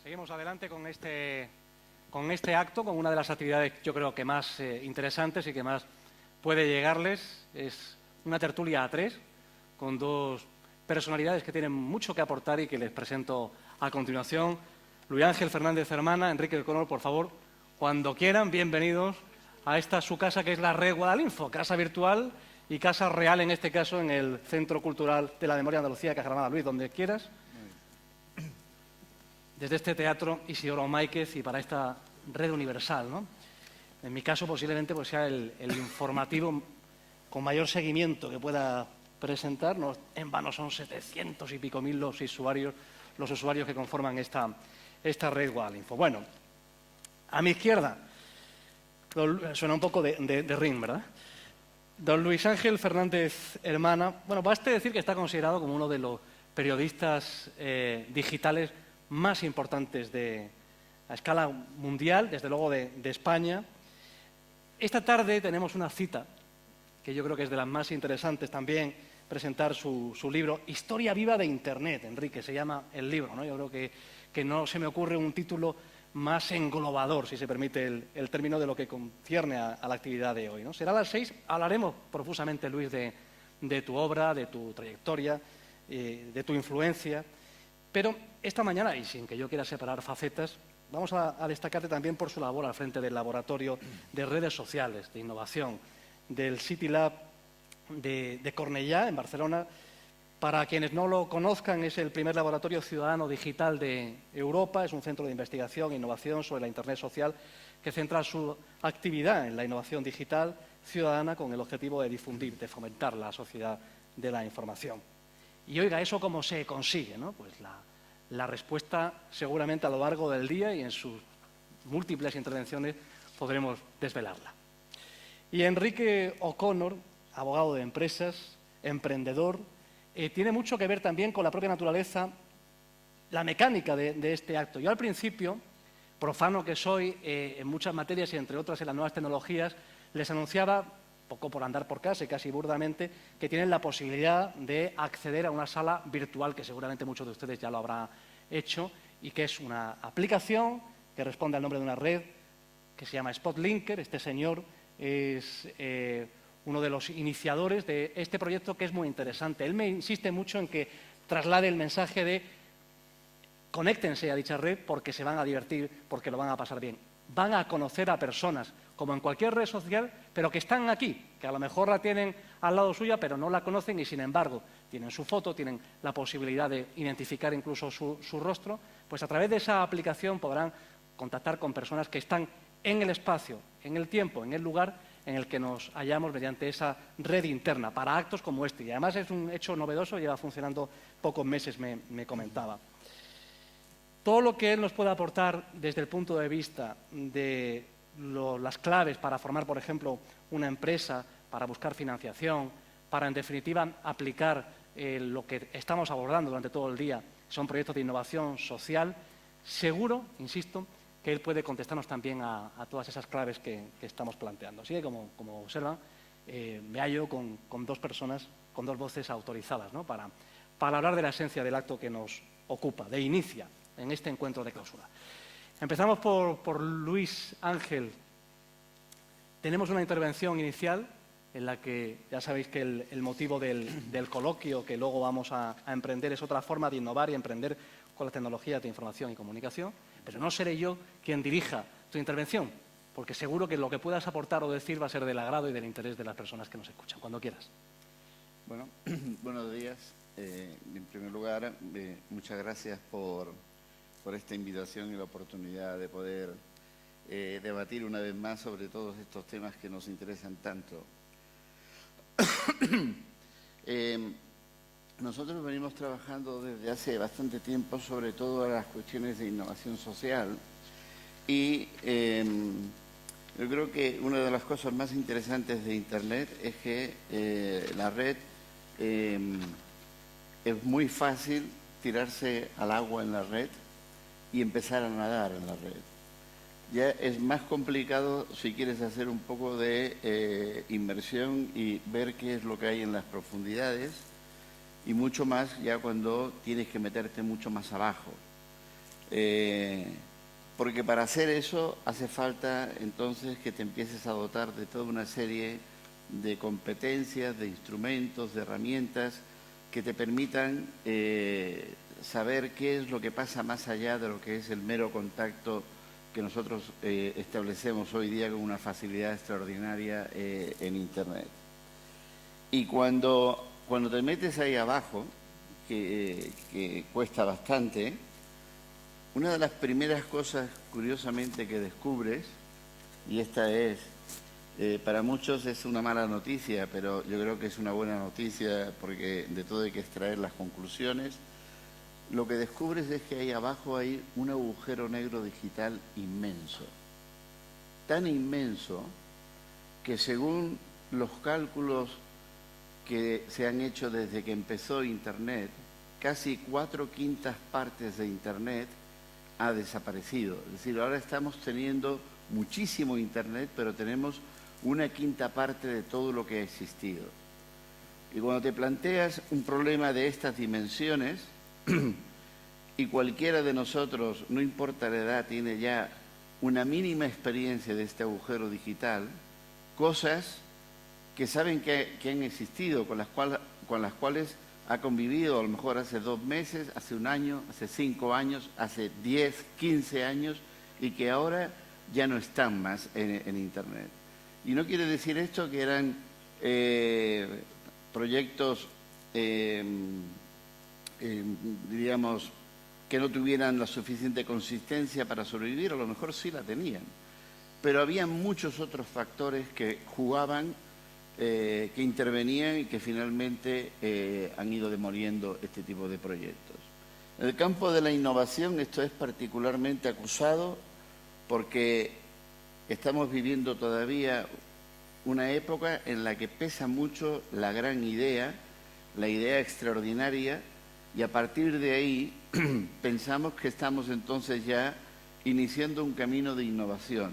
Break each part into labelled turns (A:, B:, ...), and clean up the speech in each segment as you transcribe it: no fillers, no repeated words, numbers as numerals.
A: Seguimos adelante con este acto, con una de las actividades yo creo que más interesantes y que más puede llegarles. Es una tertulia a tres, con dos personalidades que tienen mucho que aportar y que les presento a continuación. Luis Ángel Fernández Hermana, Enrique O'Connor, por favor, cuando quieran, bienvenidos a esta su casa que es la Red Guadalinfo, casa virtual y casa real en este caso en el Centro Cultural de la Memoria de Andalucía, Caja Granada. Luis, donde quieras. Desde este teatro Isidoro Máiquez y para esta red universal, ¿no? En mi caso posiblemente pues, sea el informativo con mayor seguimiento que pueda presentar. No en vano son 700 y pico mil los usuarios que conforman esta red Guadalinfo. Bueno, a mi izquierda, suena un poco de ring, ¿verdad? Don Luis Ángel Fernández Hermana, bueno, baste decir que está considerado como uno de los periodistas digitales más importantes a escala mundial, desde luego de España. Esta tarde tenemos una cita, que yo creo que es de las más interesantes también, presentar su libro Historia viva de Internet. Enrique, se llama el libro, ¿no? Yo creo que no se me ocurre un título más englobador, si se permite el término, de lo que concierne a la actividad de hoy, ¿no? Será a las 6, hablaremos profusamente, Luis, de tu obra, de tu trayectoria, de tu influencia. Pero esta mañana, y sin que yo quiera separar facetas, vamos a destacarte también por su labor al frente del Laboratorio de Redes Sociales, de Innovación, del City Lab de Cornellà, en Barcelona. Para quienes no lo conozcan, es el primer laboratorio ciudadano digital de Europa, es un centro de investigación e innovación sobre la Internet social que centra su actividad en la innovación digital ciudadana con el objetivo de difundir, de fomentar la sociedad de la información. Y oiga, ¿eso cómo se consigue, no? Pues la respuesta seguramente a lo largo del día y en sus múltiples intervenciones podremos desvelarla. Y Enrique O'Connor, abogado de empresas, emprendedor, tiene mucho que ver también con la propia naturaleza, la mecánica de este acto. Yo al principio, profano que soy en muchas materias y entre otras en las nuevas tecnologías, les anunciaba, poco por andar por casa y casi burdamente, que tienen la posibilidad de acceder a una sala virtual, que seguramente muchos de ustedes ya lo habrán hecho, y que es una aplicación que responde al nombre de una red que se llama Spotlinker. Este señor es uno de los iniciadores de este proyecto, que es muy interesante. Él me insiste mucho en que traslade el mensaje de conéctense a dicha red porque se van a divertir, porque lo van a pasar bien. Van a conocer a personas, como en cualquier red social, pero que están aquí, que a lo mejor la tienen al lado suya, pero no la conocen y, sin embargo, tienen su foto, tienen la posibilidad de identificar incluso su rostro. Pues a través de esa aplicación podrán contactar con personas que están en el espacio, en el tiempo, en el lugar en el que nos hallamos mediante esa red interna para actos como este. Y además es un hecho novedoso, lleva funcionando pocos meses, me comentaba. Todo lo que él nos pueda aportar desde el punto de vista de las claves para formar, por ejemplo, una empresa, para buscar financiación, para, en definitiva, aplicar lo que estamos abordando durante todo el día, son proyectos de innovación social, seguro, insisto, que él puede contestarnos también a todas esas claves que estamos planteando. Así que, como observan, me hallo con dos personas, con dos voces autorizadas, ¿no? para hablar de la esencia del acto que nos ocupa, de inicia en este encuentro de clausura. Empezamos por Luis Ángel. Tenemos una intervención inicial en la que ya sabéis que el motivo del coloquio que luego vamos a emprender es otra forma de innovar y emprender con las tecnologías de información y comunicación, pero no seré yo quien dirija tu intervención, porque seguro que lo que puedas aportar o decir va a ser del agrado y del interés de las personas que nos escuchan. Cuando quieras.
B: Bueno, buenos días. En primer lugar, muchas gracias por esta invitación y la oportunidad de poder debatir una vez más sobre todos estos temas que nos interesan tanto. Nosotros venimos trabajando desde hace bastante tiempo sobre todas las cuestiones de innovación social y yo creo que una de las cosas más interesantes de Internet es que la red es muy fácil tirarse al agua en la red y empezar a nadar en la red. Ya es más complicado si quieres hacer un poco de inmersión y ver qué es lo que hay en las profundidades, y mucho más ya cuando tienes que meterte mucho más abajo. Porque para hacer eso hace falta entonces que te empieces a dotar de toda una serie de competencias, de instrumentos, de herramientas que te permitan saber qué es lo que pasa más allá de lo que es el mero contacto que nosotros establecemos hoy día con una facilidad extraordinaria en Internet. Y cuando te metes ahí abajo, que cuesta bastante, una de las primeras cosas, curiosamente, que descubres, y esta es, para muchos es una mala noticia, pero yo creo que es una buena noticia porque de todo hay que extraer las conclusiones, lo que descubres es que ahí abajo hay un agujero negro digital inmenso. Tan inmenso que según los cálculos que se han hecho desde que empezó Internet, casi 4/5 partes de Internet ha desaparecido. Es decir, ahora estamos teniendo muchísimo Internet, pero tenemos 1/5 parte de todo lo que ha existido. Y cuando te planteas un problema de estas dimensiones, y cualquiera de nosotros, no importa la edad, tiene ya una mínima experiencia de este agujero digital, cosas que saben que han existido, con las cuales ha convivido a lo mejor hace 2 meses, hace 1 año, hace 5 años, hace 10, 15 años, y que ahora ya no están más en Internet. Y no quiere decir esto que eran proyectos, diríamos, que no tuvieran la suficiente consistencia para sobrevivir, a lo mejor sí la tenían. Pero había muchos otros factores que jugaban, que intervenían y que finalmente han ido demoliendo este tipo de proyectos. En el campo de la innovación esto es particularmente acusado porque estamos viviendo todavía una época en la que pesa mucho la gran idea, la idea extraordinaria, y a partir de ahí pensamos que estamos entonces ya iniciando un camino de innovación.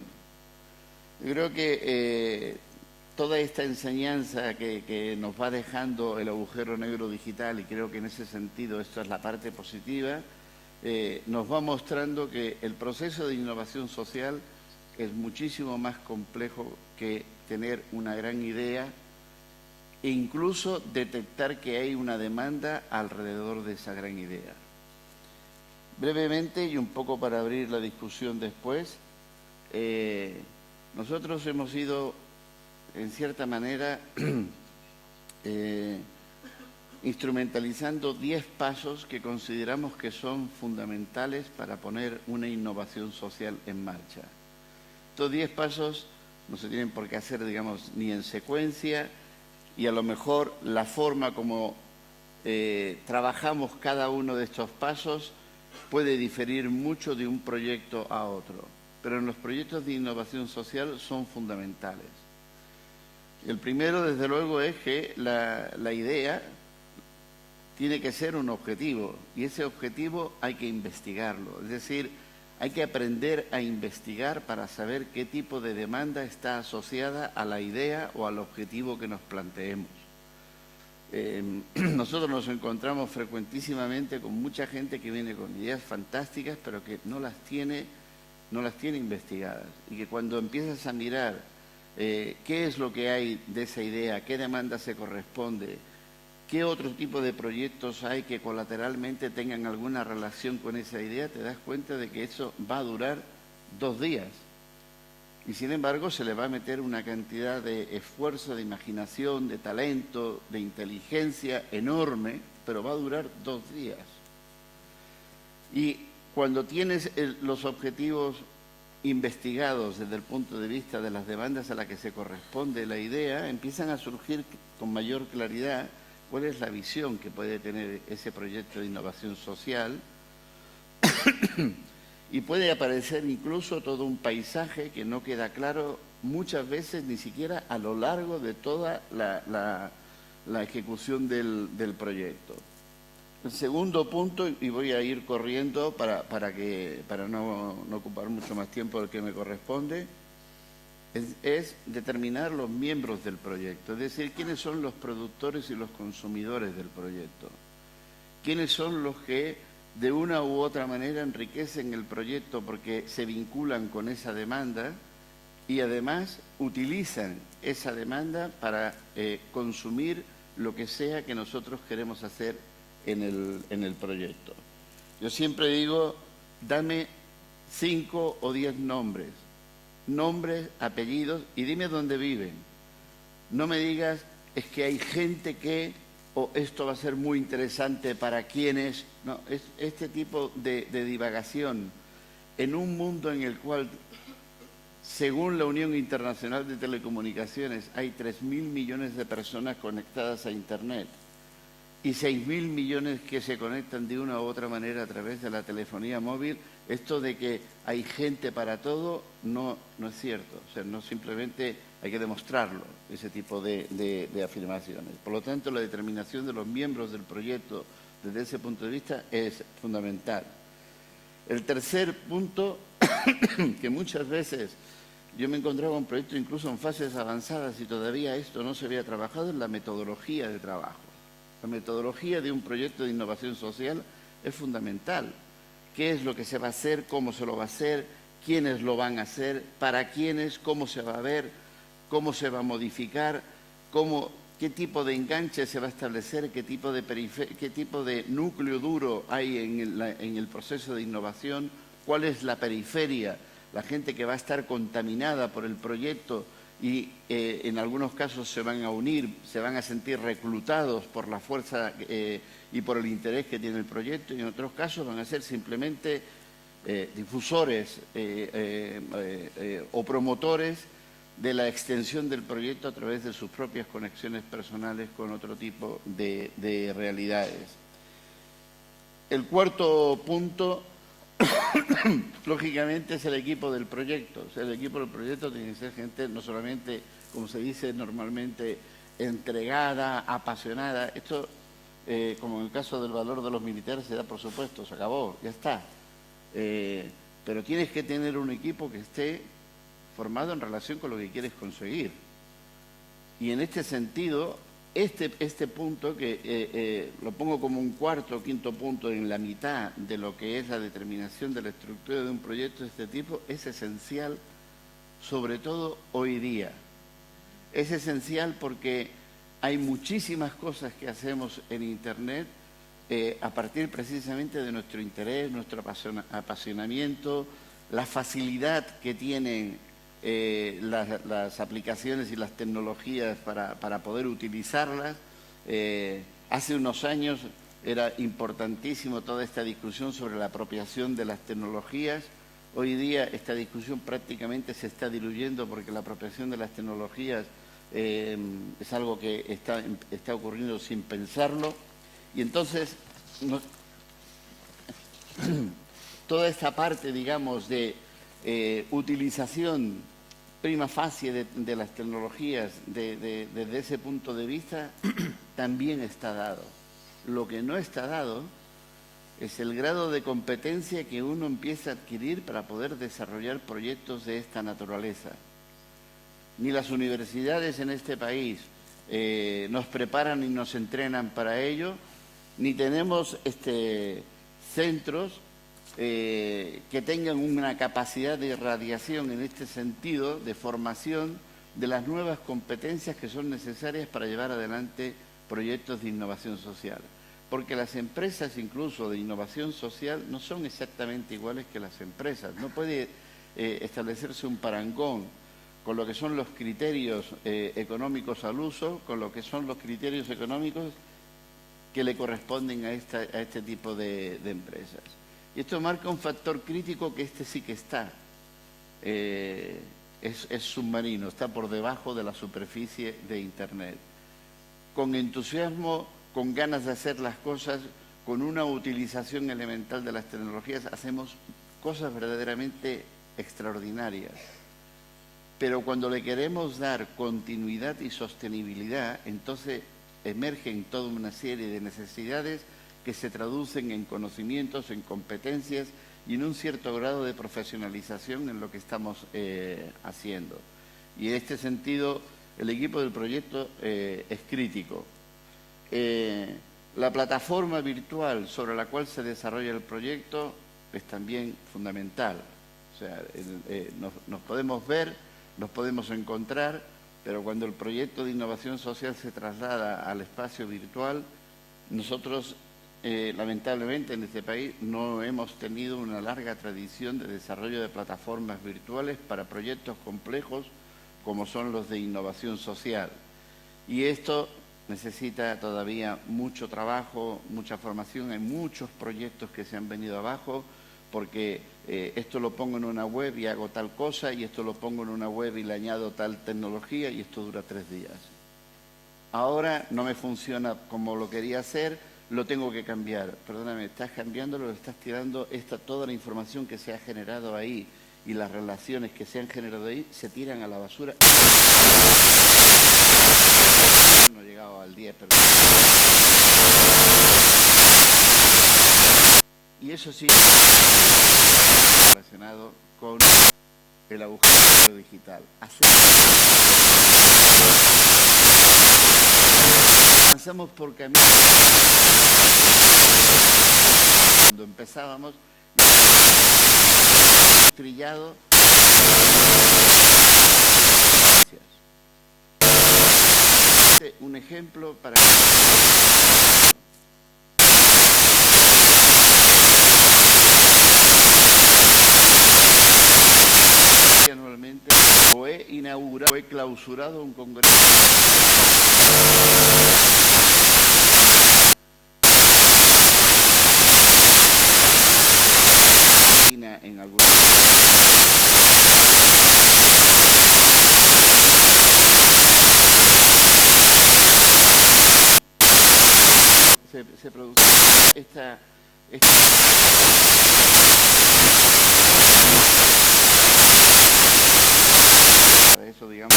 B: Yo creo que toda esta enseñanza que nos va dejando el agujero negro digital, y creo que en ese sentido esto es la parte positiva, nos va mostrando que el proceso de innovación social es muchísimo más complejo que tener una gran idea e incluso detectar que hay una demanda alrededor de esa gran idea. Brevemente, y un poco para abrir la discusión después, nosotros hemos ido, en cierta manera, instrumentalizando 10 pasos que consideramos que son fundamentales para poner una innovación social en marcha. Estos 10 pasos no se tienen por qué hacer, digamos, ni en secuencia, y a lo mejor la forma como trabajamos cada uno de estos pasos puede diferir mucho de un proyecto a otro, pero en los proyectos de innovación social son fundamentales. El primero, desde luego, es que la idea tiene que ser un objetivo, y ese objetivo hay que investigarlo, es decir, hay que aprender a investigar para saber qué tipo de demanda está asociada a la idea o al objetivo que nos planteemos. Nosotros nos encontramos frecuentísimamente con mucha gente que viene con ideas fantásticas, pero que no las tiene investigadas, y que cuando empiezas a mirar qué es lo que hay de esa idea, qué demanda se corresponde, qué otro tipo de proyectos hay que colateralmente tengan alguna relación con esa idea, te das cuenta de que eso va a durar 2 días. Y sin embargo se le va a meter una cantidad de esfuerzo, de imaginación, de talento, de inteligencia enorme, pero va a durar 2 días. Y cuando tienes los objetivos investigados desde el punto de vista de las demandas a las que se corresponde la idea, empiezan a surgir con mayor claridad cuál es la visión que puede tener ese proyecto de innovación social y puede aparecer incluso todo un paisaje que no queda claro muchas veces ni siquiera a lo largo de toda la ejecución del proyecto. El segundo punto, y voy a ir corriendo para no ocupar mucho más tiempo del que me corresponde, es determinar los miembros del proyecto, es decir, quiénes son los productores y los consumidores del proyecto, quiénes son los que de una u otra manera enriquecen el proyecto porque se vinculan con esa demanda y además utilizan esa demanda para consumir lo que sea que nosotros queremos hacer en el proyecto. Yo siempre digo, dame 5 o 10 nombres, apellidos, y dime dónde viven. No me digas, es que hay gente que, o esto va a ser muy interesante para quienes. No, es este tipo de divagación en un mundo en el cual, según la Unión Internacional de Telecomunicaciones, hay 3.000 millones de personas conectadas a Internet y 6.000 millones que se conectan de una u otra manera a través de la telefonía móvil. Esto de que hay gente para todo no es cierto. O sea, no simplemente hay que demostrarlo, ese tipo de afirmaciones. Por lo tanto, la determinación de los miembros del proyecto desde ese punto de vista es fundamental. El tercer punto, que muchas veces yo me encontraba un proyecto incluso en fases avanzadas y todavía esto no se había trabajado, es la metodología de trabajo. La metodología de un proyecto de innovación social es fundamental. ¿Qué es lo que se va a hacer? ¿Cómo se lo va a hacer? ¿Quiénes lo van a hacer? ¿Para quiénes? ¿Cómo se va a ver? ¿Cómo se va a modificar? ¿Qué tipo de enganche se va a establecer? ¿Qué tipo de núcleo duro hay en el proceso de innovación? ¿Cuál es la periferia? La gente que va a estar contaminada por el proyecto y en algunos casos se van a unir, se van a sentir reclutados por la fuerza y por el interés que tiene el proyecto, y en otros casos van a ser simplemente difusores o promotores de la extensión del proyecto a través de sus propias conexiones personales con otro tipo de realidades. El cuarto punto, lógicamente, es el equipo del proyecto. O sea, el equipo del proyecto tiene que ser gente no solamente, como se dice normalmente, entregada, apasionada. Esto, como en el caso del valor de los militares, se da por supuesto, se acabó, ya está. Pero tienes que tener un equipo que esté formado en relación con lo que quieres conseguir. Y en este sentido, este punto, que lo pongo como un cuarto o quinto punto en la mitad de lo que es la determinación de la estructura de un proyecto de este tipo, es esencial, sobre todo hoy día. Es esencial porque hay muchísimas cosas que hacemos en Internet a partir precisamente de nuestro interés, nuestro apasionamiento, la facilidad que tienen las aplicaciones y las tecnologías para poder utilizarlas. Hace unos años era importantísimo toda esta discusión sobre la apropiación de las tecnologías. Hoy día esta discusión prácticamente se está diluyendo porque la apropiación de las tecnologías es algo que está ocurriendo sin pensarlo. Y entonces, toda esta parte, digamos, de utilización prima facie de las tecnologías desde ese punto de vista también está dado. Lo que no está dado es el grado de competencia que uno empieza a adquirir para poder desarrollar proyectos de esta naturaleza. Ni las universidades en este país nos preparan y nos entrenan para ello, ni tenemos centros que tengan una capacidad de irradiación en este sentido, de formación de las nuevas competencias que son necesarias para llevar adelante proyectos de innovación social. Porque las empresas, incluso de innovación social, no son exactamente iguales que las empresas. No puede establecerse un parangón con lo que son los criterios económicos al uso, con lo que son los criterios económicos que le corresponden a este tipo de empresas. Y esto marca un factor crítico que sí que está, es submarino, está por debajo de la superficie de Internet. Con entusiasmo, con ganas de hacer las cosas, con una utilización elemental de las tecnologías, hacemos cosas verdaderamente extraordinarias. Pero cuando le queremos dar continuidad y sostenibilidad, entonces emergen toda una serie de necesidades que se traducen en conocimientos, en competencias y en un cierto grado de profesionalización en lo que estamos haciendo. Y en este sentido, el equipo del proyecto es crítico. La plataforma virtual sobre la cual se desarrolla el proyecto es también fundamental. O sea, nos podemos ver, nos podemos encontrar, pero cuando el proyecto de innovación social se traslada al espacio virtual, nosotros, lamentablemente, en este país no hemos tenido una larga tradición de desarrollo de plataformas virtuales para proyectos complejos como son los de innovación social. Y esto necesita todavía mucho trabajo, mucha formación. Hay muchos proyectos que se han venido abajo porque esto lo pongo en una web y hago tal cosa, y esto lo pongo en una web y le añado tal tecnología y esto dura 3 días. Ahora no me funciona como lo quería hacer, lo tengo que cambiar. Perdóname, estás cambiándolo, estás tirando toda la información que se ha generado ahí y las relaciones que se han generado ahí se tiran a la basura. No he llegado al 10, pero... Y eso sí, relacionado con el agujero digital. Avanzamos por caminos. Cuando empezábamos, trillado. Un ejemplo para anualmente o he inaugurado o he clausurado un congreso en algún se produce esta eso, digamos,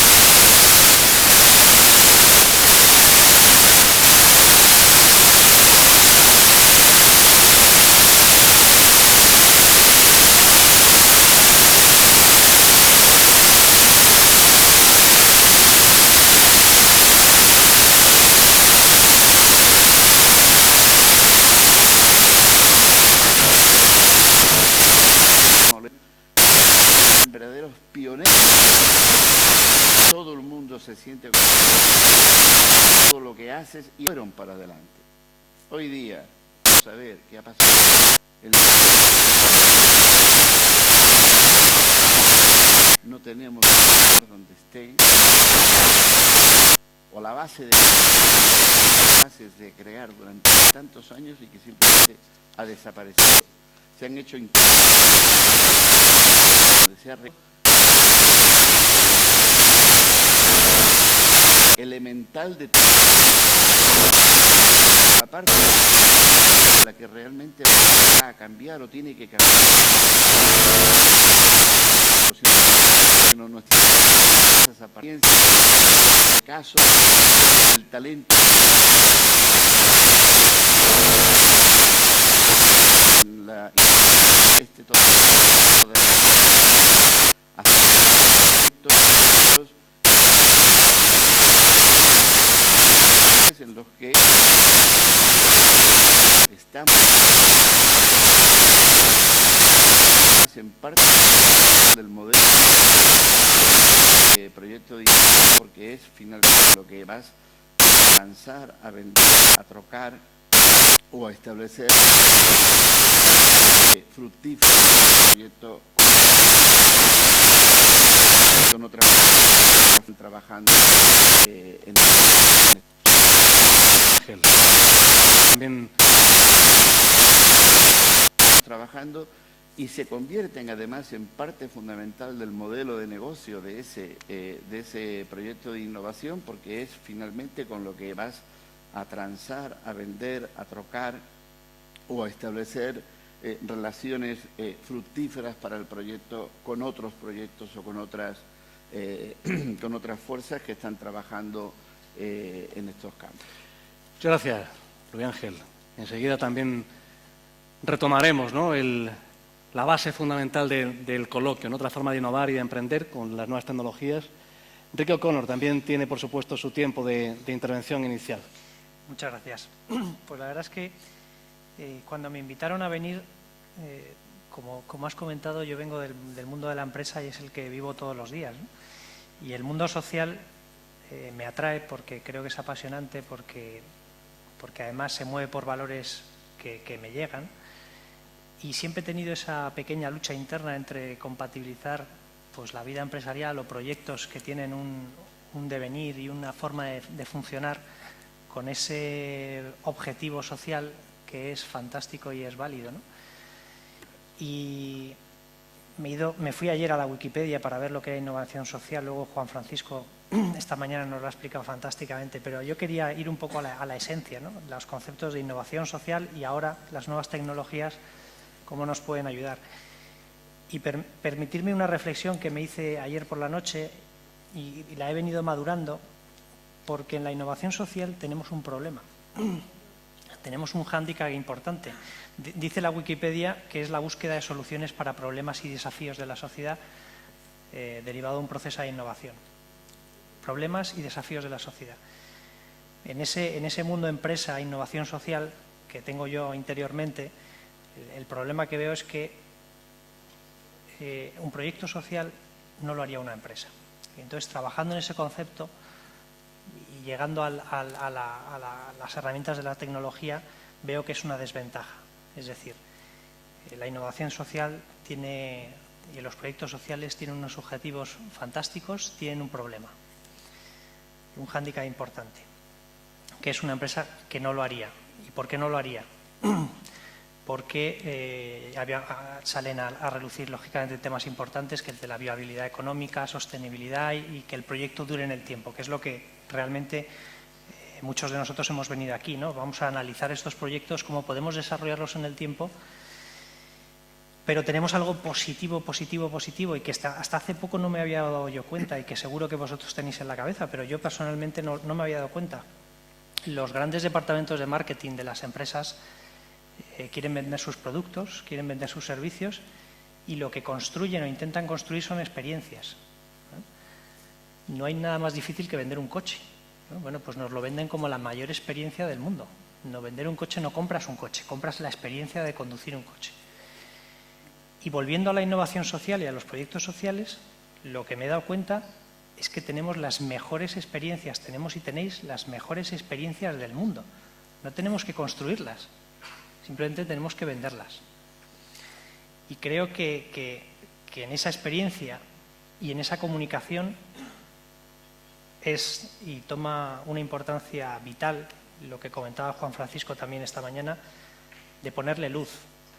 B: verdaderos pioneros. Todo el mundo se siente con todo lo que haces y fueron para adelante. Hoy día, vamos a ver qué ha pasado. No tenemos donde esté o la base de bases de crear durante tantos años y que simplemente ha desaparecido. Se han hecho elemental de la parte la que realmente va a cambiar o tiene que cambiar. No, nuestras apariencias, el caso, el talento, todo en los que estamos en parte del modelo de proyecto de porque es finalmente lo que vas a lanzar, a vender, a trocar o a establecer fructífero proyecto con otras trabajando en
A: también
B: trabajando y se convierten además en parte fundamental del modelo de negocio de ese proyecto de innovación, porque es finalmente con lo que vas a transar, a vender, a trocar o a establecer relaciones fructíferas para el proyecto con otros proyectos o con otras fuerzas que están trabajando en estos campos.
A: Muchas gracias, Luis Ángel. Enseguida también retomaremos, ¿no?, la base fundamental del coloquio, otra forma de innovar y de emprender con las nuevas tecnologías. Enrique O'Connor también tiene, por supuesto, su tiempo de intervención inicial.
C: Muchas gracias. Pues la verdad es que cuando me invitaron a venir, como has comentado, yo vengo del mundo de la empresa y es el que vivo todos los días, ¿no? Y el mundo social me atrae porque creo que es apasionante, porque además se mueve por valores que me llegan. Y siempre he tenido esa pequeña lucha interna entre compatibilizar pues, la vida empresarial o proyectos que tienen un devenir y una forma de funcionar con ese objetivo social que es fantástico y es válido, ¿no? Y me fui ayer a la Wikipedia para ver lo que era innovación social. Luego Juan Francisco esta mañana nos lo ha explicado fantásticamente, pero yo quería ir un poco a la esencia, ¿no? Los conceptos de innovación social y ahora las nuevas tecnologías, cómo nos pueden ayudar. Y permitirme una reflexión que me hice ayer por la noche y la he venido madurando, porque en la innovación social tenemos un problema. Tenemos un hándicap importante. Dice la Wikipedia que es la búsqueda de soluciones para problemas y desafíos de la sociedad derivado de un proceso de innovación. Problemas y desafíos de la sociedad. En ese mundo empresa, innovación social que tengo yo interiormente, el problema que veo es que un proyecto social no lo haría una empresa. Entonces, trabajando en ese concepto y llegando a las herramientas de la tecnología, veo que es una desventaja. Es decir, la innovación social y los proyectos sociales tienen unos objetivos fantásticos, tienen un problema, un hándicap importante, que es una empresa que no lo haría. ¿Y por qué no lo haría? Porque salen a relucir, lógicamente, temas importantes, que el de la viabilidad económica, sostenibilidad y que el proyecto dure en el tiempo, que es lo que realmente muchos de nosotros hemos venido aquí, ¿no? Vamos a analizar estos proyectos, cómo podemos desarrollarlos en el tiempo, pero tenemos algo positivo y que hasta hace poco no me había dado yo cuenta y que seguro que vosotros tenéis en la cabeza, pero yo personalmente no me había dado cuenta. Los grandes departamentos de marketing de las empresas quieren vender sus productos, quieren vender sus servicios y lo que construyen o intentan construir son experiencias, ¿no? No hay nada más difícil que vender un coche, ¿no? Bueno, pues nos lo venden como la mayor experiencia del mundo. No, vender un coche no compras un coche, compras la experiencia de conducir un coche. Y volviendo a la innovación social y a los proyectos sociales, lo que me he dado cuenta es que tenemos las mejores experiencias, tenéis las mejores experiencias del mundo. No tenemos que construirlas. Simplemente tenemos que venderlas. Y creo que en esa experiencia y en esa comunicación y toma una importancia vital, lo que comentaba Juan Francisco también esta mañana, de ponerle luz.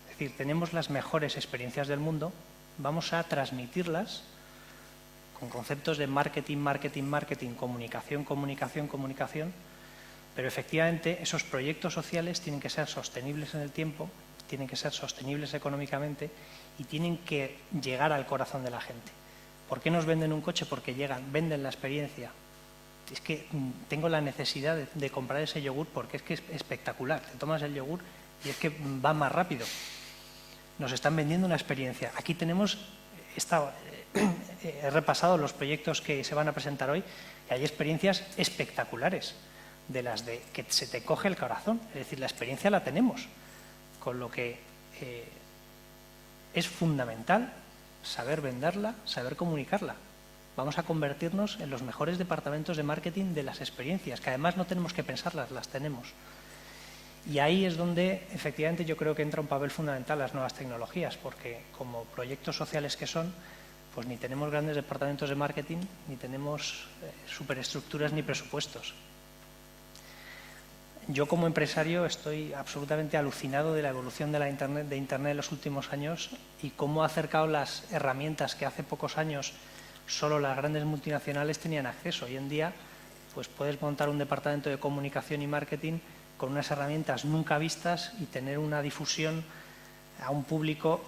C: Es decir, tenemos las mejores experiencias del mundo, vamos a transmitirlas con conceptos de marketing, comunicación, pero efectivamente esos proyectos sociales tienen que ser sostenibles en el tiempo, tienen que ser sostenibles económicamente y tienen que llegar al corazón de la gente. ¿Por qué nos venden un coche? Porque venden la experiencia. Es que tengo la necesidad de comprar ese yogur porque es que es espectacular. Te tomas el yogur y es que va más rápido. Nos están vendiendo una experiencia. Aquí tenemos, he repasado los proyectos que se van a presentar hoy y hay experiencias espectaculares, de las que se te coge el corazón. Es decir, la experiencia la tenemos, con lo que es fundamental saber venderla, saber comunicarla. Vamos a convertirnos en los mejores departamentos de marketing de las experiencias, que además no tenemos que pensarlas, las tenemos. Y ahí es donde efectivamente yo creo que entra un papel fundamental las nuevas tecnologías, porque como proyectos sociales que son, pues ni tenemos grandes departamentos de marketing, ni tenemos superestructuras ni presupuestos. Yo como empresario estoy absolutamente alucinado de la evolución de Internet en los últimos años y cómo ha acercado las herramientas que hace pocos años solo las grandes multinacionales tenían acceso. Hoy en día pues puedes montar un departamento de comunicación y marketing con unas herramientas nunca vistas y tener una difusión a un público,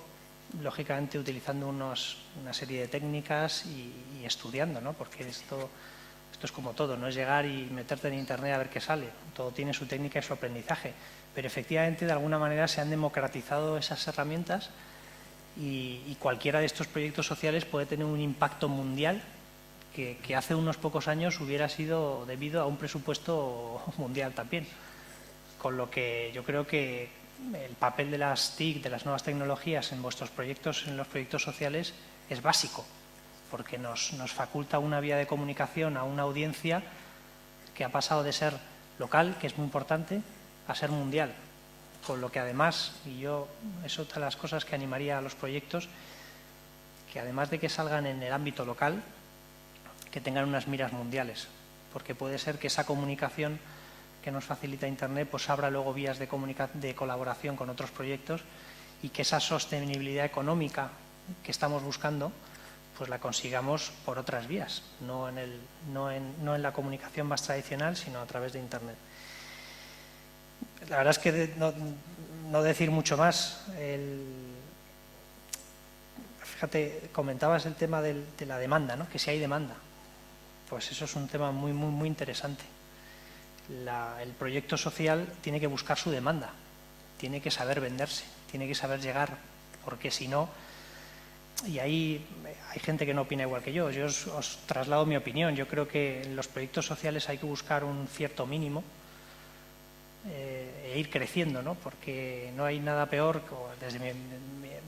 C: lógicamente utilizando una serie de técnicas y estudiando, ¿no? Porque esto es como todo, no es llegar y meterte en Internet a ver qué sale. Todo tiene su técnica y su aprendizaje. Pero efectivamente, de alguna manera, se han democratizado esas herramientas y cualquiera de estos proyectos sociales puede tener un impacto mundial que hace unos pocos años hubiera sido debido a un presupuesto mundial también. Con lo que yo creo que el papel de las TIC, de las nuevas tecnologías en vuestros proyectos, en los proyectos sociales, es básico, porque nos faculta una vía de comunicación a una audiencia que ha pasado de ser local, que es muy importante, a ser mundial. Con lo que además, y yo, es otra de las cosas que animaría a los proyectos, que además de que salgan en el ámbito local, que tengan unas miras mundiales, porque puede ser que esa comunicación que nos facilita Internet pues abra luego vías de colaboración con otros proyectos y que esa sostenibilidad económica que estamos buscando pues la consigamos por otras vías, no en la comunicación más tradicional, sino a través de Internet. La verdad es que no decir mucho más. Fíjate, comentabas el tema de la demanda, ¿no? Que si hay demanda. Pues eso es un tema muy, muy, muy interesante. El proyecto social tiene que buscar su demanda, tiene que saber venderse, tiene que saber llegar, porque si no, y ahí hay gente que no opina igual que yo os traslado mi opinión. Yo creo que en los proyectos sociales hay que buscar un cierto mínimo e ir creciendo, ¿no? Porque no hay nada peor,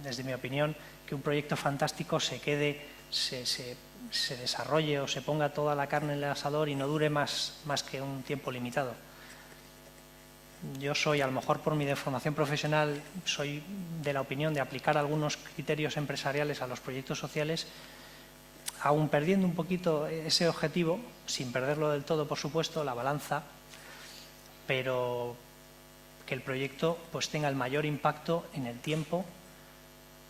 C: desde mi opinión, que un proyecto fantástico se quede, se desarrolle o se ponga toda la carne en el asador y no dure más que un tiempo limitado. Yo soy, a lo mejor por mi deformación profesional, soy de la opinión de aplicar algunos criterios empresariales a los proyectos sociales, aún perdiendo un poquito ese objetivo, sin perderlo del todo, por supuesto, la balanza, pero que el proyecto pues tenga el mayor impacto en el tiempo,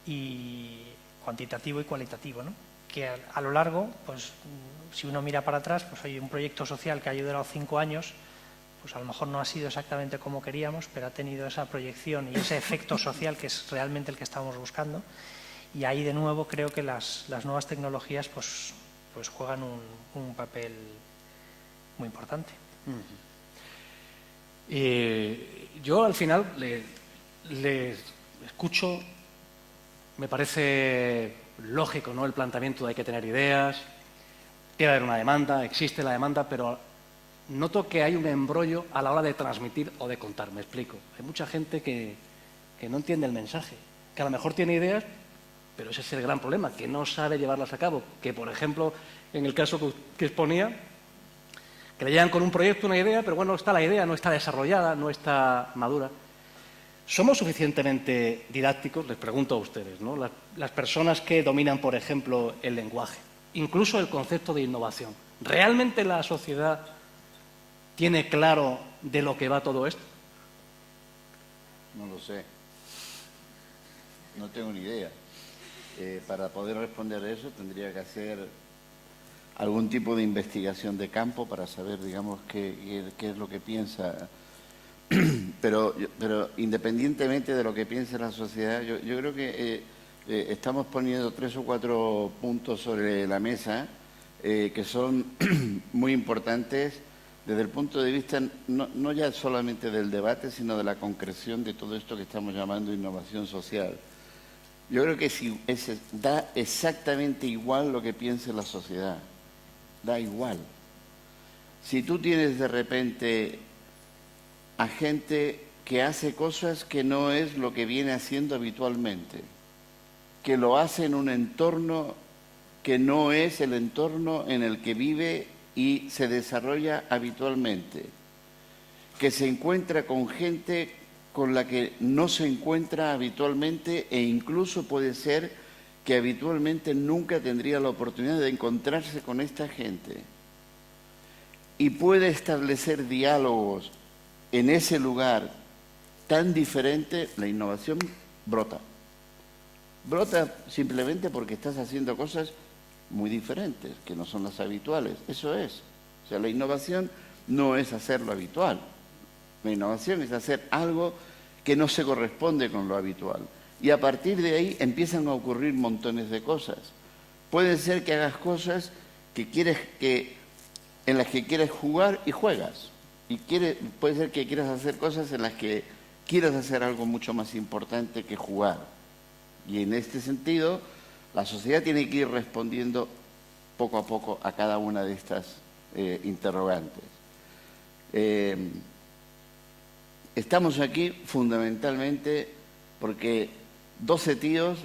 C: y cuantitativo y cualitativo, ¿no? Que a lo largo, pues si uno mira para atrás, pues hay un proyecto social que ha durado 5 años, pues a lo mejor no ha sido exactamente como queríamos, pero ha tenido esa proyección y ese efecto social que es realmente el que estamos buscando. Y ahí de nuevo creo que las nuevas tecnologías pues juegan un papel muy importante.
A: Yo al final le escucho, me parece lógico, ¿no?, el planteamiento de hay que tener ideas, debe haber una demanda, existe la demanda, pero noto que hay un embrollo a la hora de transmitir o de contar. Me explico. Hay mucha gente que no entiende el mensaje, que a lo mejor tiene ideas, pero ese es el gran problema, que no sabe llevarlas a cabo. Que, por ejemplo, en el caso que exponía, que le llegan con un proyecto, una idea, pero bueno, está la idea, no está desarrollada, no está madura. ¿Somos suficientemente didácticos? Les pregunto a ustedes, ¿no? Las personas que dominan, por ejemplo, el lenguaje, incluso el concepto de innovación. ¿Realmente la sociedad tiene claro de lo que va todo esto?
B: No lo sé. No tengo ni idea. Para poder responder a eso tendría que hacer algún tipo de investigación de campo para saber, digamos, qué es lo que piensa. Pero independientemente de lo que piense la sociedad, yo creo que estamos poniendo 3 o 4 puntos sobre la mesa que son muy importantes desde el punto de vista no ya solamente del debate, sino de la concreción de todo esto que estamos llamando innovación social. Yo creo que da exactamente igual lo que piense la sociedad, da igual. Si tú tienes de repente a gente que hace cosas que no es lo que viene haciendo habitualmente, que lo hace en un entorno que no es el entorno en el que vive y se desarrolla habitualmente, que se encuentra con gente con la que no se encuentra habitualmente e incluso puede ser que habitualmente nunca tendría la oportunidad de encontrarse con esta gente y puede establecer diálogos en ese lugar tan diferente, la innovación brota. Brota simplemente porque estás haciendo cosas muy diferentes, que no son las habituales. Eso es. O sea, la innovación no es hacer lo habitual. La innovación es hacer algo que no se corresponde con lo habitual. Y a partir de ahí empiezan a ocurrir montones de cosas. Puede ser que hagas cosas en las que quieres jugar y juegas. Y puede ser que quieras hacer cosas en las que quieras hacer algo mucho más importante que jugar. Y en este sentido, la sociedad tiene que ir respondiendo poco a poco a cada una de estas interrogantes. estamos aquí fundamentalmente porque 12 tíos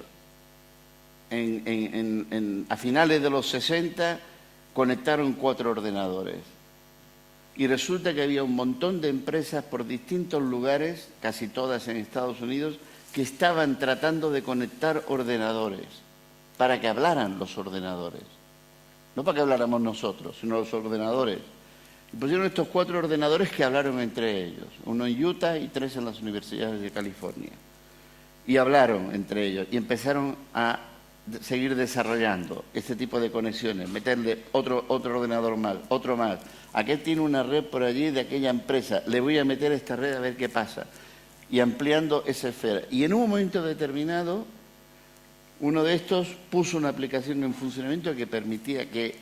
B: a finales de los 60 conectaron 4 ordenadores. Y resulta que había un montón de empresas por distintos lugares, casi todas en Estados Unidos, que estaban tratando de conectar ordenadores para que hablaran los ordenadores. No para que habláramos nosotros, sino los ordenadores. Y pusieron estos 4 ordenadores que hablaron entre ellos, uno en Utah y 3 en las universidades de California. Y hablaron entre ellos y empezaron a seguir desarrollando este tipo de conexiones, meterle otro ordenador más, otro más. Aquel tiene una red por allí de aquella empresa, le voy a meter esta red a ver qué pasa. Y ampliando esa esfera. Y en un momento determinado, uno de estos puso una aplicación en funcionamiento que permitía que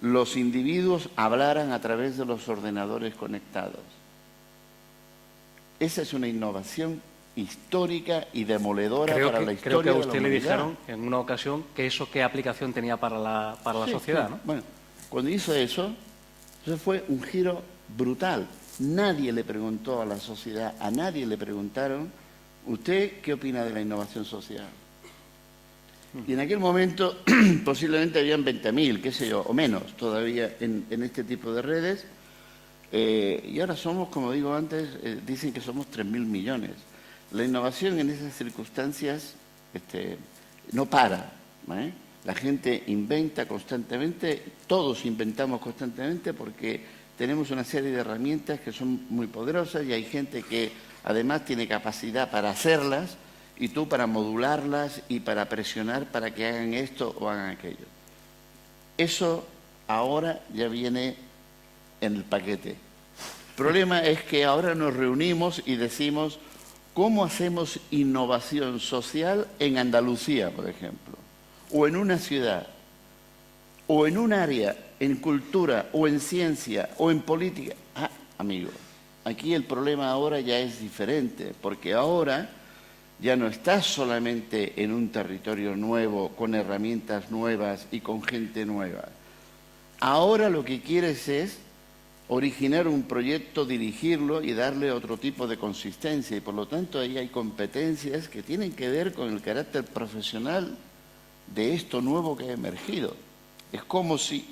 B: los individuos hablaran a través de los ordenadores conectados. Esa es una innovación histórica y demoledora para la historia
A: creo que a
B: de la
A: usted le
B: humanidad.
A: dijeron en una ocasión que eso qué aplicación tenía para la
B: Sí,
A: sociedad,
B: sí.
A: ¿no?
B: Bueno, cuando hizo eso fue un giro brutal. Nadie le preguntó a la sociedad, a nadie le preguntaron, ¿usted qué opina de la innovación social? Y en aquel momento posiblemente habían 20.000, qué sé yo, o menos todavía en este tipo de redes. Y ahora somos, como digo antes, dicen que somos 3.000 millones. La innovación en esas circunstancias no para, ¿eh? La gente inventa constantemente, todos inventamos constantemente porque tenemos una serie de herramientas que son muy poderosas y hay gente que además tiene capacidad para hacerlas y tú para modularlas y para presionar para que hagan esto o hagan aquello. Eso ahora ya viene en el paquete. El problema es que ahora nos reunimos y decimos, ¿cómo hacemos innovación social en Andalucía, por ejemplo? O en una ciudad, o en un área, en cultura, o en ciencia, o en política. Ah, amigo, aquí el problema ahora ya es diferente, porque ahora ya no estás solamente en un territorio nuevo, con herramientas nuevas y con gente nueva. Ahora lo que quieres es originar un proyecto, dirigirlo y darle otro tipo de consistencia. Y por lo tanto ahí hay competencias que tienen que ver con el carácter profesional de esto nuevo que ha emergido. Es como si,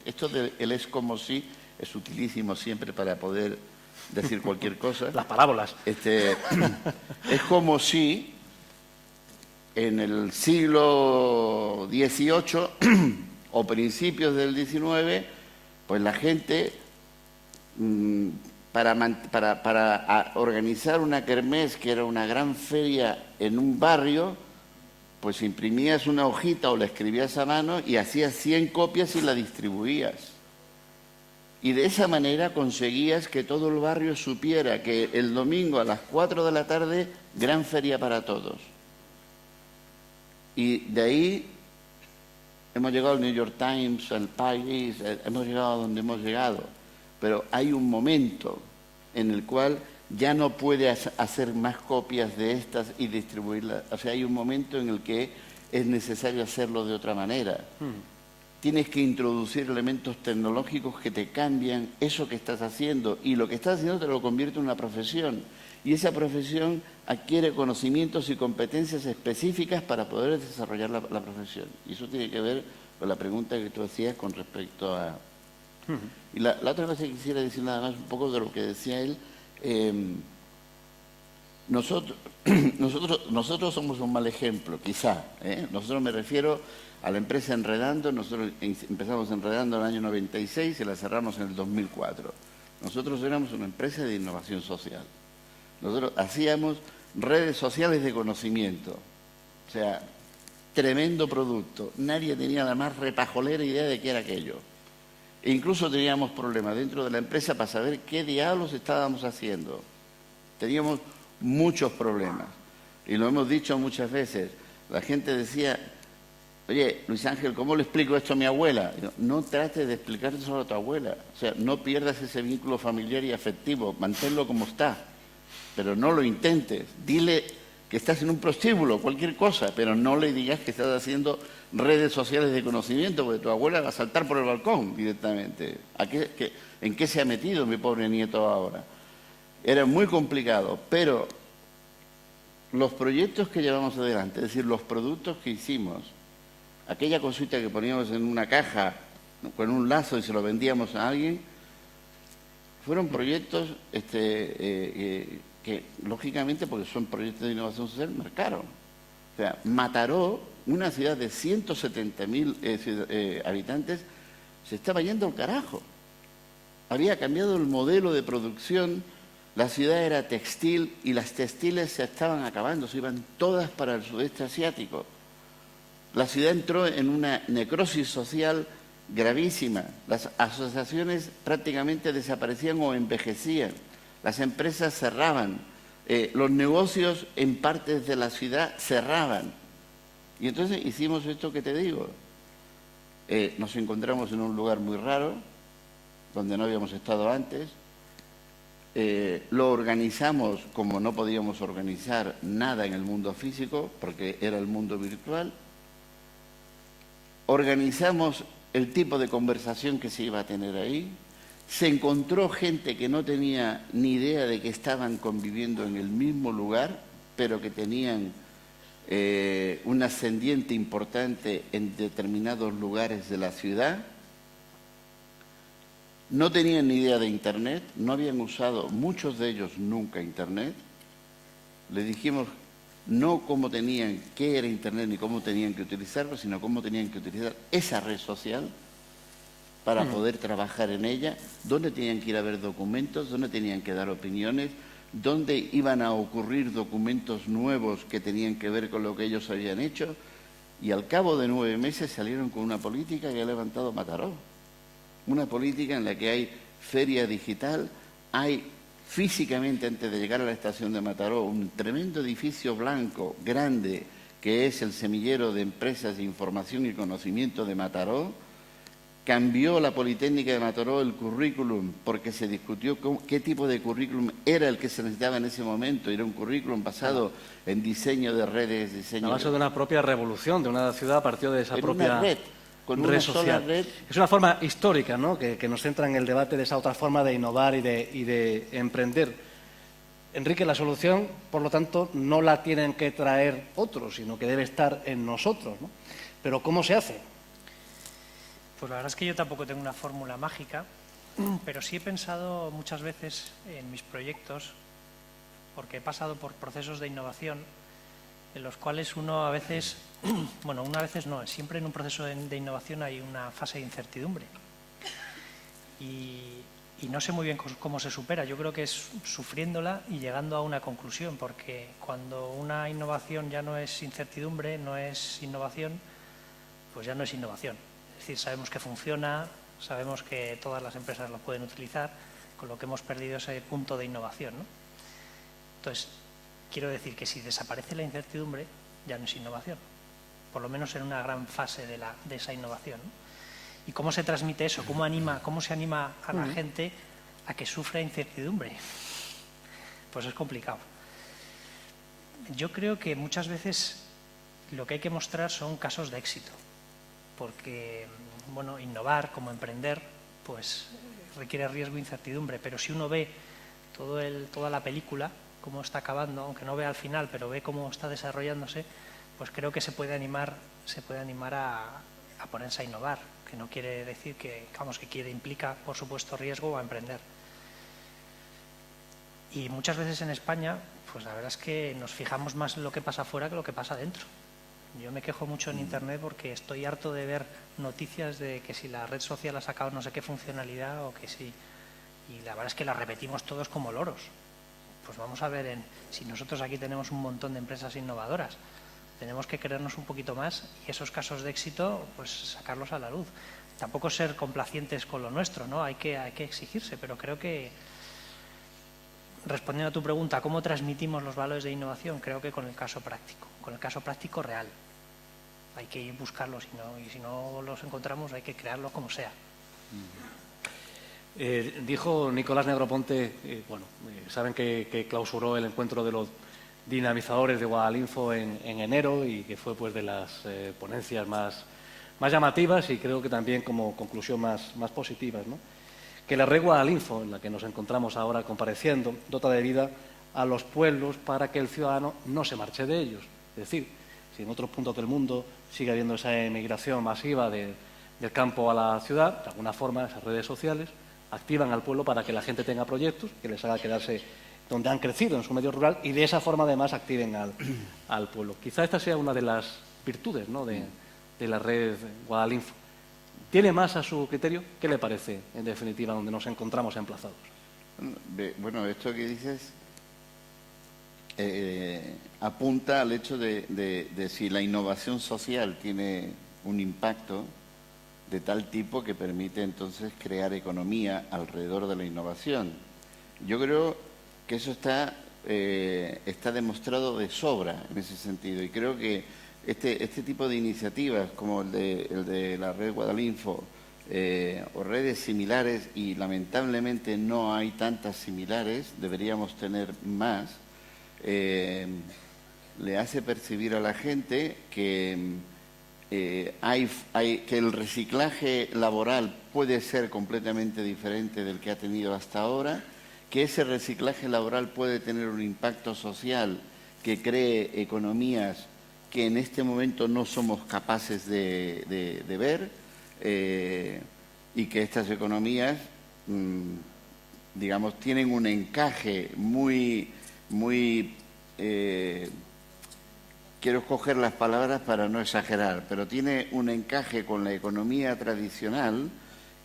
B: esto del es como si es utilísimo siempre para poder decir cualquier cosa.
A: Las parábolas.
B: Es como si en el siglo XVIII o principios del XIX, pues la gente para organizar una kermés, que era una gran feria en un barrio, pues imprimías una hojita o la escribías a mano y hacías 100 copias y la distribuías. Y de esa manera conseguías que todo el barrio supiera que el domingo a las 4 de la tarde, gran feria para todos. Y de ahí hemos llegado al New York Times, al País, hemos llegado a donde hemos llegado. Pero hay un momento en el cual ya no puedes hacer más copias de estas y distribuirlas. O sea, hay un momento en el que es necesario hacerlo de otra manera. Tienes que introducir elementos tecnológicos que te cambian eso que estás haciendo y lo que estás haciendo te lo convierte en una profesión. Y esa profesión adquiere conocimientos y competencias específicas para poder desarrollar la profesión. Y eso tiene que ver con la pregunta que tú hacías con respecto a... Y la otra cosa que quisiera decir nada más un poco de lo que decía él, nosotros somos un mal ejemplo, quizá. Nosotros me refiero a la empresa Enredando. Nosotros empezamos Enredando en el año 96 y la cerramos en el 2004. Nosotros éramos una empresa de innovación social. Nosotros hacíamos redes sociales de conocimiento. O sea, tremendo producto. Nadie tenía la más repajolera idea de qué era aquello. E incluso teníamos problemas dentro de la empresa para saber qué diablos estábamos haciendo. Teníamos muchos problemas. Y lo hemos dicho muchas veces. La gente decía, oye, Luis Ángel, ¿cómo le explico esto a mi abuela? No trates de explicárselo a tu abuela. O sea, no pierdas ese vínculo familiar y afectivo. Manténlo como está. Pero no lo intentes. Dile que estás en un prostíbulo, cualquier cosa, pero no le digas que estás haciendo redes sociales de conocimiento, porque tu abuela va a saltar por el balcón directamente. ¿En qué se ha metido mi pobre nieto ahora? Era muy complicado, pero los proyectos que llevamos adelante, es decir, los productos que hicimos, aquella cosita que poníamos en una caja con un lazo y se lo vendíamos a alguien, fueron proyectos que, lógicamente, porque son proyectos de innovación social, marcaron. O sea, Mataró, una ciudad de 170.000 habitantes, se estaba yendo al carajo. Había cambiado el modelo de producción, la ciudad era textil y las textiles se estaban acabando, se iban todas para el sudeste asiático. La ciudad entró en una necrosis social gravísima. Las asociaciones prácticamente desaparecían o envejecían. Las empresas cerraban. Los negocios en partes de la ciudad cerraban. Y entonces hicimos esto que te digo. Nos encontramos en un lugar muy raro, donde no habíamos estado antes. Lo organizamos como no podíamos organizar nada en el mundo físico, porque era el mundo virtual. Organizamos el tipo de conversación que se iba a tener ahí. Se encontró gente que no tenía ni idea de que estaban conviviendo en el mismo lugar, pero que tenían un ascendiente importante en determinados lugares de la ciudad. No tenían ni idea de Internet, no habían usado, muchos de ellos nunca Internet. Les dijimos no cómo tenían, qué era Internet ni cómo tenían que utilizarlo, sino cómo tenían que utilizar esa red social para poder trabajar en ella, dónde tenían que ir a ver documentos, dónde tenían que dar opiniones, dónde iban a ocurrir documentos nuevos que tenían que ver con lo que ellos habían hecho, y al cabo de 9 meses salieron con una política que ha levantado Mataró. Una política en la que hay feria digital, hay físicamente, antes de llegar a la estación de Mataró, un tremendo edificio blanco, grande, que es el semillero de empresas de información y conocimiento de Mataró. Cambió la Politécnica de Mataró el currículum porque se discutió qué tipo de currículum era el que se necesitaba en ese momento. Era un currículum basado en diseño de redes, diseño...
A: A base de una propia revolución, de una ciudad partió de esa propia...
B: red, con una sola red.
A: Es una forma histórica, ¿no?, que nos centra en el debate de esa otra forma de innovar y de emprender. Enrique, la solución, por lo tanto, no la tienen que traer otros, sino que debe estar en nosotros, ¿no? Pero ¿cómo se hace?
C: Pues la verdad es que yo tampoco tengo una fórmula mágica, pero sí he pensado muchas veces en mis proyectos, porque he pasado por procesos de innovación en los cuales uno a veces, bueno, una veces no, siempre en un proceso de innovación hay una fase de incertidumbre. Y no sé muy bien cómo se supera. Yo creo que es sufriéndola y llegando a una conclusión, porque cuando una innovación ya no es incertidumbre, no es innovación, pues ya no es innovación. Es decir, sabemos que funciona, sabemos que todas las empresas lo pueden utilizar, con lo que hemos perdido ese punto de innovación, ¿no? Entonces, quiero decir que si desaparece la incertidumbre, ya no es innovación, por lo menos en una gran fase de esa innovación, ¿no? ¿Y cómo se transmite eso? ¿Cómo se anima a la gente a que sufra incertidumbre? Pues es complicado. Yo creo que muchas veces lo que hay que mostrar son casos de éxito, porque, bueno, innovar como emprender, pues requiere riesgo e incertidumbre, pero si uno ve toda la película, cómo está acabando, aunque no vea al final, pero ve cómo está desarrollándose, pues creo que se puede animar a ponerse a innovar, que no quiere decir que implica, por supuesto, riesgo a emprender. Y muchas veces en España, pues la verdad es que nos fijamos más en lo que pasa afuera que lo que pasa dentro. Yo me quejo mucho en Internet porque estoy harto de ver noticias de que si la red social ha sacado no sé qué funcionalidad o que sí. Y la verdad es que la repetimos todos como loros. Pues vamos a ver, si nosotros aquí tenemos un montón de empresas innovadoras, tenemos que creernos un poquito más y esos casos de éxito, pues sacarlos a la luz. Tampoco ser complacientes con lo nuestro, ¿no? Hay que exigirse, pero creo que, respondiendo a tu pregunta, ¿cómo transmitimos los valores de innovación? Creo que con el caso práctico real. Hay que ir buscarlos y si no los encontramos hay que crearlos como sea.
A: Dijo Nicolás Negroponte, saben que clausuró el encuentro de los dinamizadores de Guadalinfo en enero y que fue pues de las ponencias más llamativas y creo que también como conclusión más positivas, ¿no? que la red Guadalinfo, en la que nos encontramos ahora compareciendo, dota de vida a los pueblos para que el ciudadano no se marche de ellos. Es decir, si en otros puntos del mundo sigue habiendo esa emigración masiva del campo a la ciudad, de alguna forma esas redes sociales activan al pueblo para que la gente tenga proyectos que les haga quedarse donde han crecido, en su medio rural, y de esa forma además activen al pueblo. Quizá esta sea una de las virtudes, ¿no?, de la red Guadalinfo. ¿Tiene más a su criterio? ¿Qué le parece, en definitiva, donde nos encontramos emplazados?
B: Bueno, esto que dices apunta al hecho de si la innovación social tiene un impacto de tal tipo que permite entonces crear economía alrededor de la innovación. Yo creo que eso está demostrado de sobra en ese sentido, y creo que este tipo de iniciativas como el de la red Guadalinfo o redes similares, y lamentablemente no hay tantas similares, deberíamos tener más, le hace percibir a la gente que que el reciclaje laboral puede ser completamente diferente del que ha tenido hasta ahora, que ese reciclaje laboral puede tener un impacto social que cree economías que en este momento no somos capaces de ver, y que estas economías, digamos, tienen un encaje muy quiero escoger las palabras para no exagerar, pero tiene un encaje con la economía tradicional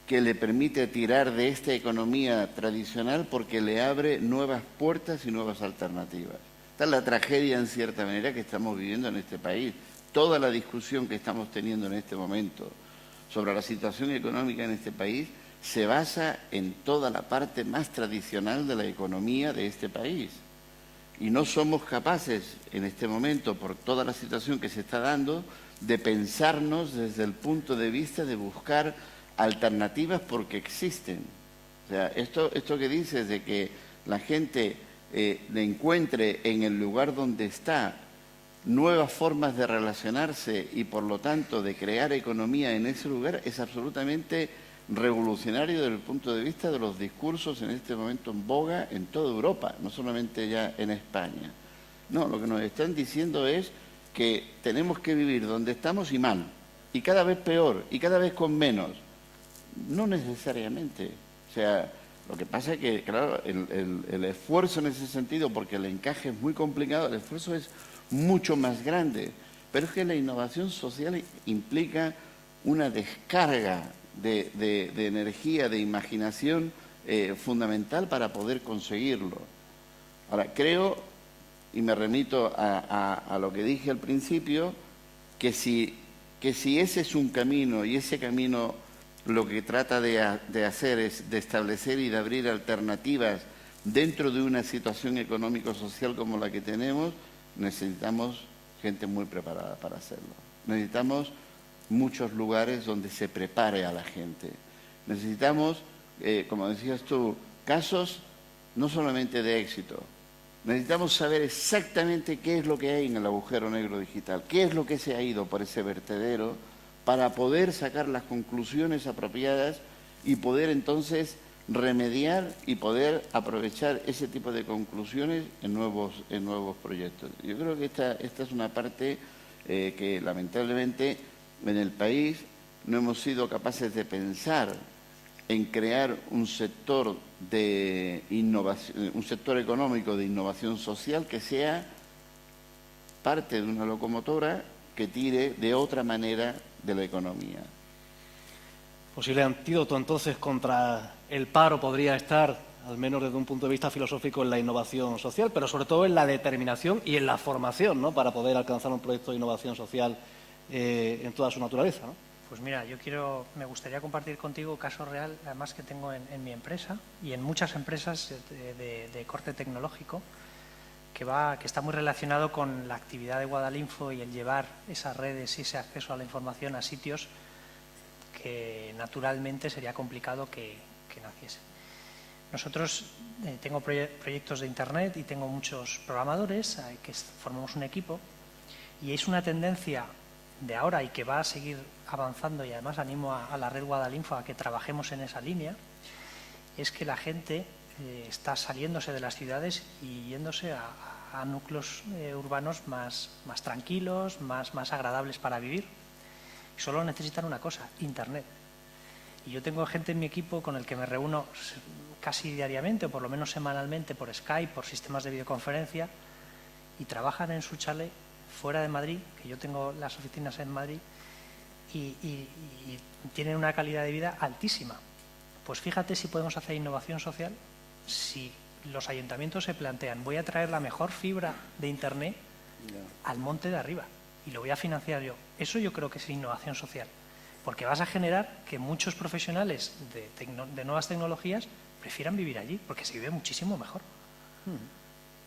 B: que le permite tirar de esta economía tradicional porque le abre nuevas puertas y nuevas alternativas. Esta es la tragedia, en cierta manera, que estamos viviendo en este país. Toda la discusión que estamos teniendo en este momento sobre la situación económica en este país se basa en toda la parte más tradicional de la economía de este país. Y no somos capaces en este momento, por toda la situación que se está dando, de pensarnos desde el punto de vista de buscar alternativas porque existen. O sea, esto que dices de que la gente le encuentre en el lugar donde está nuevas formas de relacionarse y por lo tanto de crear economía en ese lugar es absolutamente revolucionario desde el punto de vista de los discursos en este momento en boga en toda Europa, no solamente ya en España. No, lo que nos están diciendo es que tenemos que vivir donde estamos y mal, y cada vez peor, y cada vez con menos. No necesariamente. O sea, lo que pasa es que, claro, el esfuerzo en ese sentido, porque el encaje es muy complicado, el esfuerzo es mucho más grande. Pero es que la innovación social implica una descarga de energía, de imaginación fundamental para poder conseguirlo. Ahora, creo, y me remito a lo que dije al principio, que si ese es un camino, y ese camino lo que trata de hacer es de establecer y de abrir alternativas dentro de una situación económico-social como la que tenemos, necesitamos gente muy preparada para hacerlo. Necesitamos muchos lugares donde se prepare a la gente. Necesitamos, como decías tú, casos no solamente de éxito. Necesitamos saber exactamente qué es lo que hay en el agujero negro digital, qué es lo que se ha ido por ese vertedero para poder sacar las conclusiones apropiadas y poder entonces remediar y poder aprovechar ese tipo de conclusiones en nuevos proyectos. Yo creo que esta es una parte que lamentablemente en el país no hemos sido capaces de pensar en crear un sector de innovación, un sector económico de innovación social que sea parte de una locomotora que tire de otra manera de la economía.
A: Posible antídoto entonces contra el paro podría estar, al menos desde un punto de vista filosófico, en la innovación social, pero sobre todo en la determinación y en la formación, ¿no?, para poder alcanzar un proyecto de innovación social en toda su naturaleza, ¿no?
C: Pues mira, me gustaría compartir contigo caso real, además que tengo en mi empresa y en muchas empresas de corte tecnológico, que está muy relacionado con la actividad de Guadalinfo y el llevar esas redes y ese acceso a la información a sitios que naturalmente sería complicado que naciesen. Nosotros tengo proyectos de Internet y tengo muchos programadores que formamos un equipo, y es una tendencia de ahora y que va a seguir avanzando, y además animo a la red Guadalinfo a que trabajemos en esa línea, es que la gente está saliéndose de las ciudades y yéndose a núcleos urbanos más tranquilos, más agradables para vivir. Y solo necesitan una cosa, Internet. Y yo tengo gente en mi equipo con el que me reúno casi diariamente o por lo menos semanalmente por Skype, por sistemas de videoconferencia, y trabajan en su chalet fuera de Madrid, que yo tengo las oficinas en Madrid, y tienen una calidad de vida altísima. Pues fíjate si podemos hacer innovación social, si los ayuntamientos se plantean, voy a traer la mejor fibra de Internet al monte de arriba y lo voy a financiar yo. Eso yo creo que es innovación social, porque vas a generar que muchos profesionales de nuevas tecnologías prefieran vivir allí, porque se vive muchísimo mejor.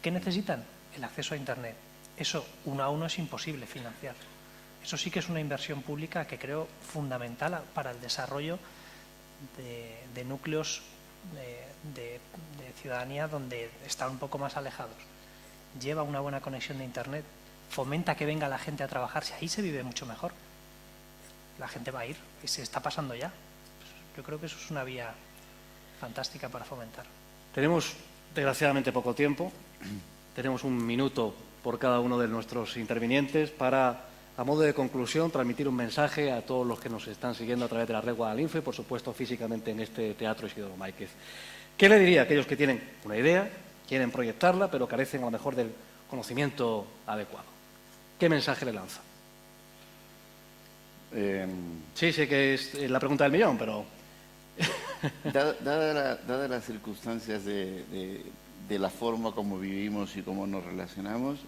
C: ¿Qué necesitan? El acceso a Internet. Eso uno a uno es imposible financiar. Eso sí que es una inversión pública que creo fundamental para el desarrollo de núcleos de ciudadanía donde están un poco más alejados. Lleva una buena conexión de Internet, fomenta que venga la gente a trabajar, si ahí se vive mucho mejor. La gente va a ir, y se está pasando ya. Yo creo que eso es una vía fantástica para fomentar.
A: Tenemos, desgraciadamente, poco tiempo. Tenemos 1 minuto por cada uno de nuestros intervinientes para, a modo de conclusión, transmitir un mensaje a todos los que nos están siguiendo a través de la red Guadalinfo y, por supuesto, físicamente en este Teatro Isidoro Máiquez. ¿Qué le diría a aquellos que tienen una idea, quieren proyectarla, pero carecen a lo mejor del conocimiento adecuado? ¿Qué mensaje le lanza? Sí, sé que es la pregunta del millón, pero...
B: Dadas las circunstancias de la forma como vivimos y cómo nos relacionamos,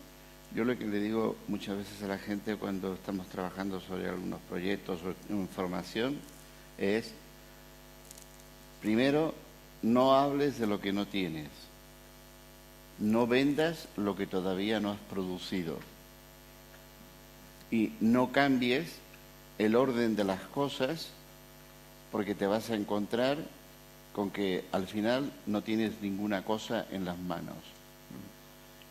B: yo lo que le digo muchas veces a la gente cuando estamos trabajando sobre algunos proyectos o información es, primero, no hables de lo que no tienes, no vendas lo que todavía no has producido y no cambies el orden de las cosas porque te vas a encontrar con que al final no tienes ninguna cosa en las manos.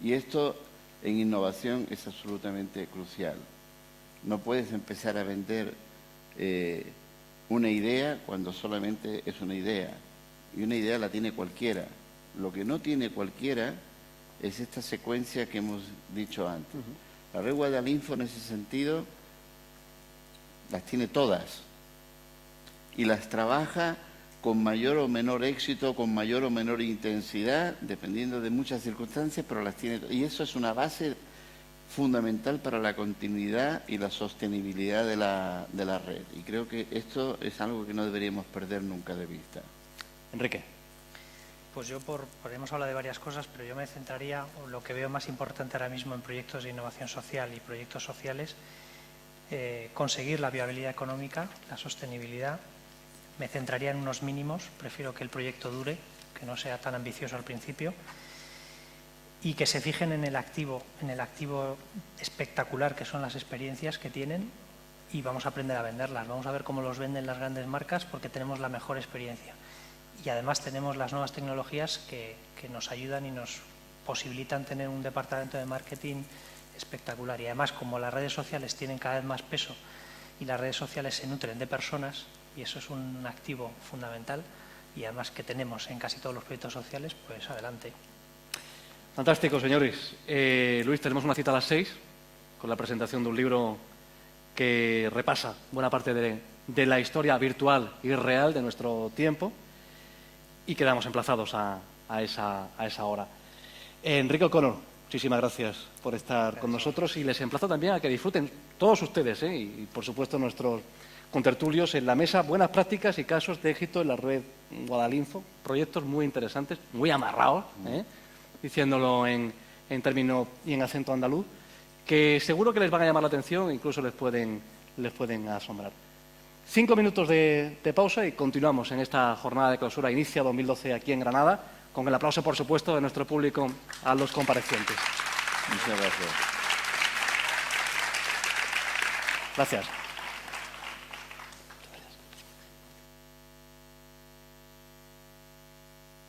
B: Y esto en innovación es absolutamente crucial. No puedes empezar a vender una idea cuando solamente es una idea. Y una idea la tiene cualquiera. Lo que no tiene cualquiera es esta secuencia que hemos dicho antes. La red Guadalinfo en ese sentido las tiene todas y las trabaja con mayor o menor éxito, con mayor o menor intensidad, dependiendo de muchas circunstancias, pero las tiene. Y eso es una base fundamental para la continuidad y la sostenibilidad de la red. Y creo que esto es algo que no deberíamos perder nunca de vista.
A: Enrique.
C: Pues yo, hemos hablado de varias cosas, pero yo me centraría, o lo que veo más importante ahora mismo en proyectos de innovación social y proyectos sociales, conseguir la viabilidad económica, la sostenibilidad. Me centraría en unos mínimos, prefiero que el proyecto dure, que no sea tan ambicioso al principio, y que se fijen en el activo espectacular que son las experiencias que tienen, y vamos a aprender a venderlas. Vamos a ver cómo los venden las grandes marcas porque tenemos la mejor experiencia. Y además tenemos las nuevas tecnologías que nos ayudan y nos posibilitan tener un departamento de marketing espectacular. Y además, como las redes sociales tienen cada vez más peso y las redes sociales se nutren de personas, y eso es un activo fundamental, y además que tenemos en casi todos los proyectos sociales, pues adelante.
A: Fantástico, señores. Luis, tenemos una cita a las 6 con la presentación de un libro que repasa buena parte de la historia virtual y real de nuestro tiempo y quedamos emplazados a esa hora. Enrique O'Connor, muchísimas gracias por estar con nosotros y les emplazo también a que disfruten todos ustedes y por supuesto nuestros contertulios en la mesa buenas prácticas y casos de éxito en la red Guadalinfo, proyectos muy interesantes, muy amarrados, diciéndolo en término y en acento andaluz, que seguro que les van a llamar la atención e incluso les pueden asombrar. 5 minutos de pausa y continuamos en esta jornada de clausura Inicia 2012 aquí en Granada, con el aplauso, por supuesto, de nuestro público a los comparecientes.
B: Muchas gracias.
A: Gracias.